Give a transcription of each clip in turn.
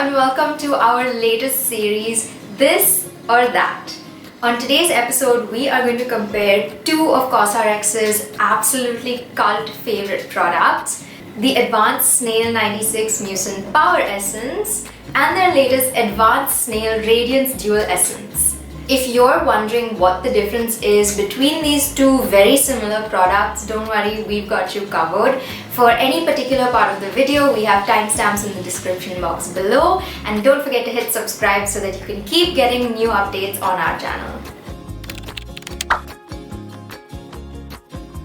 and welcome to our latest series, This or That. On today's episode, we are going to compare two of Cosrx's absolutely cult favorite products, the Advanced Snail 96 Mucin Power Essence and their latest Advanced Snail Radiance Dual Essence. If you're wondering what the difference is between these two very similar products, don't worry, we've got you covered. For any particular part of the video, we have timestamps in the description box below, and don't forget to hit subscribe so that you can keep getting new updates on our channel.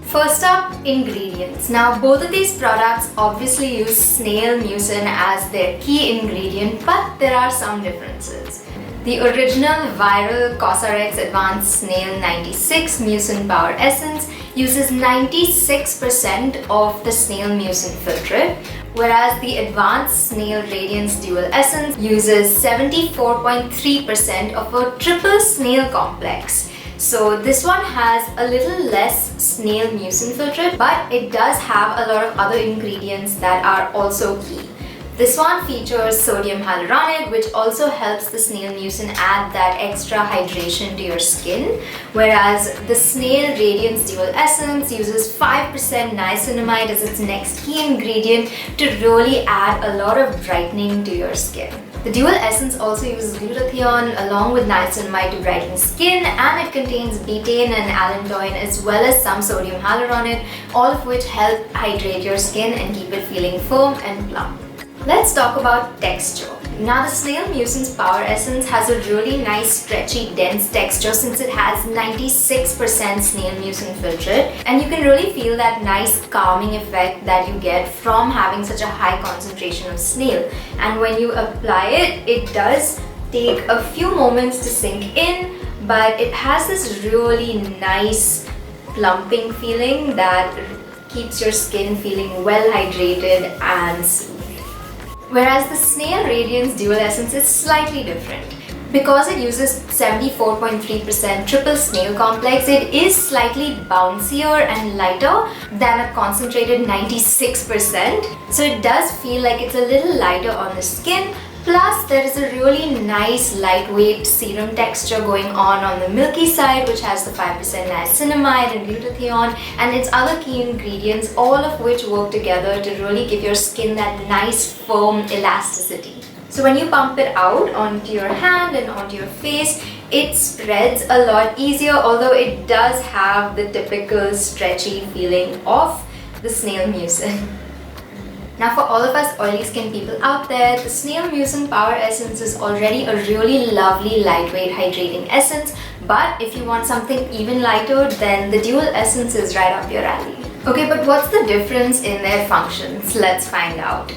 First up, ingredients. Now, both of these products obviously use snail mucin as their key ingredient, but there are some differences. The original viral Cosrx Advanced Snail 96 Mucin Power Essence uses 96% of the snail mucin filtrate, whereas the Advanced Snail Radiance Dual Essence uses 74.3% of a triple snail complex. So this one has a little less snail mucin filtrate, but it does have a lot of other ingredients that are also key. This one features sodium hyaluronate, which also helps the snail mucin add that extra hydration to your skin, whereas the Snail Radiance Dual Essence uses 5% niacinamide as its next key ingredient to really add a lot of brightening to your skin. The Dual Essence also uses glutathione along with niacinamide to brighten skin, and it contains betaine and allantoin as well as some sodium hyaluronate, all of which help hydrate your skin and keep it feeling firm and plump. Let's talk about texture. Now, the Snail Mucin's Power Essence has a really nice, stretchy, dense texture since it has 96% snail mucin filtrate, and you can really feel that nice calming effect that you get from having such a high concentration of snail. And when you apply it, it does take a few moments to sink in, but it has this really nice plumping feeling that keeps your skin feeling well hydrated and smooth. Whereas the Snail Radiance Dual Essence is slightly different. Because it uses 74.3% triple snail complex, it is slightly bouncier and lighter than a concentrated 96%. So it does feel like it's a little lighter on the skin. Plus, there is a really nice lightweight serum texture going on the milky side, which has the 5% niacinamide and glutathione and its other key ingredients, all of which work together to really give your skin that nice firm elasticity. So when you pump it out onto your hand and onto your face, it spreads a lot easier, although it does have the typical stretchy feeling of the snail mucin. Now, for all of us oily skin people out there, the Snail Mucin Power Essence is already a really lovely lightweight hydrating essence, but if you want something even lighter, then the Dual Essence is right up your alley. Okay, but what's the difference in their functions? Let's find out.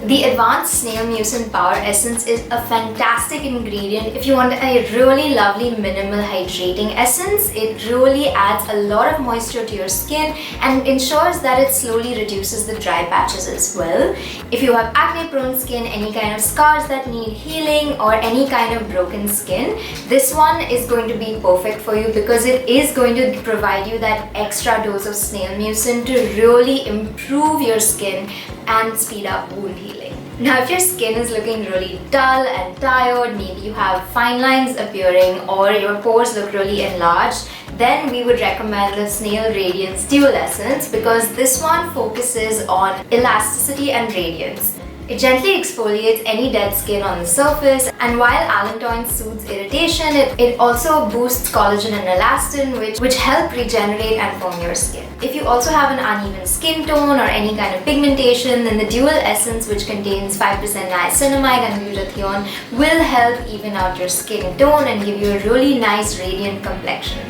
The Advanced Snail Mucin Power Essence is a fantastic ingredient if you want a really lovely minimal hydrating essence. It really adds a lot of moisture to your skin and ensures that it slowly reduces the dry patches as well. If you have acne prone skin, any kind of scars that need healing, or any kind of broken skin, this one is going to be perfect for you because it is going to provide you that extra dose of snail mucin to really improve your skin and speed up wound healing. Now, if your skin is looking really dull and tired, maybe you have fine lines appearing or your pores look really enlarged, then we would recommend the Snail Radiance Dual Essence because this one focuses on elasticity and radiance. It gently exfoliates any dead skin on the surface, and while allantoin soothes irritation, it also boosts collagen and elastin, which help regenerate and firm your skin. If you also have an uneven skin tone or any kind of pigmentation, then the Dual Essence, which contains 5% niacinamide and glutathione, will help even out your skin tone and give you a really nice radiant complexion.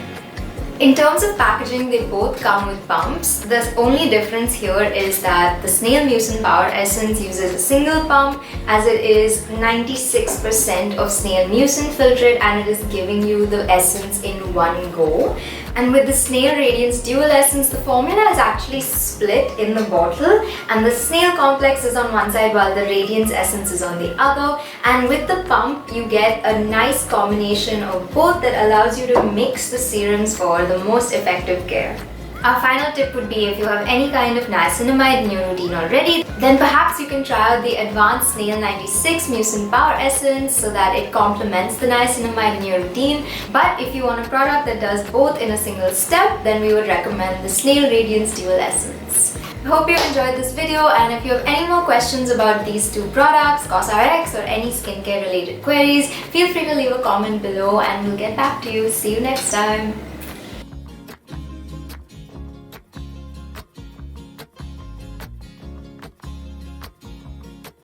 In terms of packaging, they both come with pumps. The only difference here is that the Snail Mucin Power Essence uses a single pump, as it is 96% of snail mucin filtrate and it is giving you the essence in one go. And with the Snail Radiance Dual Essence, the formula is actually split in the bottle, and the snail complex is on one side while the Radiance Essence is on the other. And with the pump, you get a nice combination of both that allows you to mix the serums for the most effective care. Our final tip would be if you have any kind of niacinamide in your routine already, then perhaps you can try out the advanced Snail 96 Mucin Power Essence so that it complements the niacinamide in your routine. But if you want a product that does both in a single step, then we would recommend the Snail Radiance Dual Essence. I hope you enjoyed this video, and if you have any more questions about these two products, Cosrx or any skincare related queries, feel free to leave a comment below and we'll get back to you. See you next time.